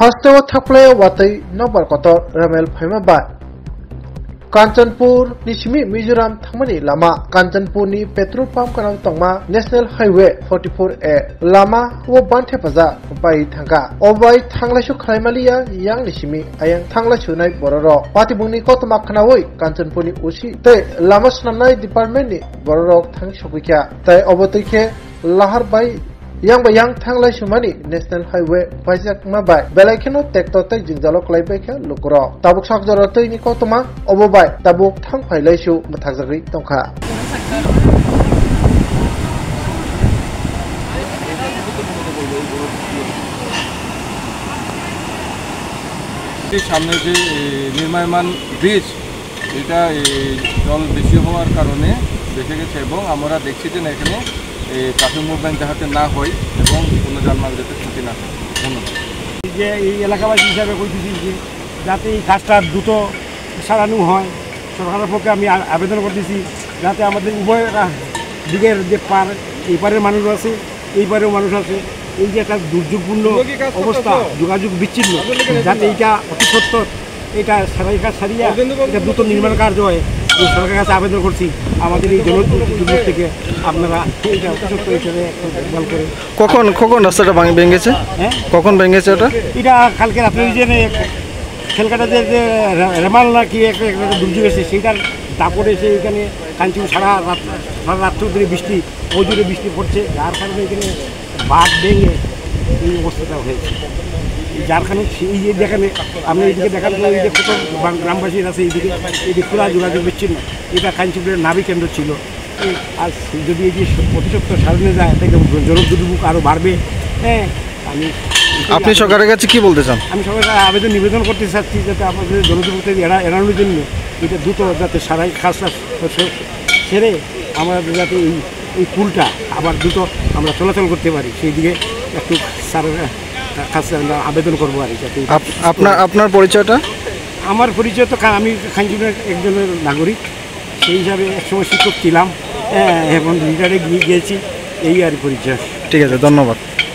Hosteo Taplay Watai Nobel Kotor Ramel Pemaba Kanchanpur Nishimi Mizoram Thamani Lama Kanchanpur ni petrol pump kanang tongma National Highway 44A Lama wo banthe paza bai thanga obai thanglashu khlaimaliya yang Nishimi ayang thanglashu nai bororo patibungni kotma khanawoi Kanchanpur ni usi te lama snamnai department ni bororo thang shokikya tai obotike lahar bai yang thanglashu mani National Highway pajak mabai belaikeno tekto tai jingjalo klaibai kha lukro tabuk sakjaro tei ni kotma obobai tabuk thang phailaishu mathakjagri tongkha সামনে যে নির্মাণমান bridge এটা জল বেশি হওয়ার কারণে বেঁচে গেছে এবং আমরা দেখছি যে এখানে ট্রাফিক মুভমেন্ট যাতে না হয় এবং কোনো যানবাহন যাতে ক্ষতি না হয়। ধন্যবাদ। যে এই এলাকাবাসী হিসাবে বলতেছি যে যাতে এই কাজটা দ্রুত সারানো হয় সরকারের পক্ষে আমি আবেদন করতেছি যাতে আমাদের উভয় দিকের যে পার এই পারের মানুষ আছে এই পারেও মানুষ আছে এই যে একটা দুর্যোগপূর্ণ অবস্থা যোগাযোগ বিচ্ছিন্ন যাতে এইটা অতি সত্তর এটা সারাই কাজ সারিয়া এটা দ্রুত নির্মাণ কার্য হয় এই সরকারের কাছে আবেদন করছি আমাদের এই জনদুর্যোগ থেকে আপনারা এটা অতি সত্তর হিসেবে বল করে কখন রাস্তাটা ভেঙেছে হ্যাঁ কখন ভেঙেছে ওটা এটা কালকে রাত্রে যে খেলকাটাতে যে রেমাল না কি একটা দুর্যোগ এসেছে সেইটার দাপড়ে এসে এখানে কাঞ্চন সারা রাত্র ধরে বৃষ্টি প্রচুরে বৃষ্টি পড়ছে যার কারণে এখানে বাঁধ ভেঙে এই অবস্থাটা হয়েছে যার কারণে এই যে যেখানে আপনি এইদিকে দেখার জন্য এই যে কত গ্রামবাসীর আছে এইদিকে খোলা যোগাযোগ বিচ্ছিন্ন এটা কাঞ্চনপুরের নাভি কেন্দ্র ছিল আর যদি এই যে প্রতিশত সারানো যায় তাহলে জনদুর্ভোগ আরও বাড়বে হ্যাঁ আপনি সরকারের কাছে কি বলতে চান? আমি সরকারের আবেদন নিবেদন করতে চাচ্ছি যাতে আমাদের জনদুর্ভোগ থেকে এড়ানোর জন্য এটা দ্রুত যাতে সারাই কাজটা ছেড়ে আমরা যাতে এই পুলটা আবার দ্রুত আমরা চলাচল করতে পারি সেই দিকে একটু স্যারের কাছে আমরা আবেদন করবো আর যাতে আপনার পরিচয়টা? আমার পরিচয় তো আমি খানজুনের একজনের নাগরিক সেই হিসাবে একসময় শিক্ষক ছিলাম এখন রিটায়ারে গিয়েছি এই আর পরিচয়। ঠিক আছে, ধন্যবাদ।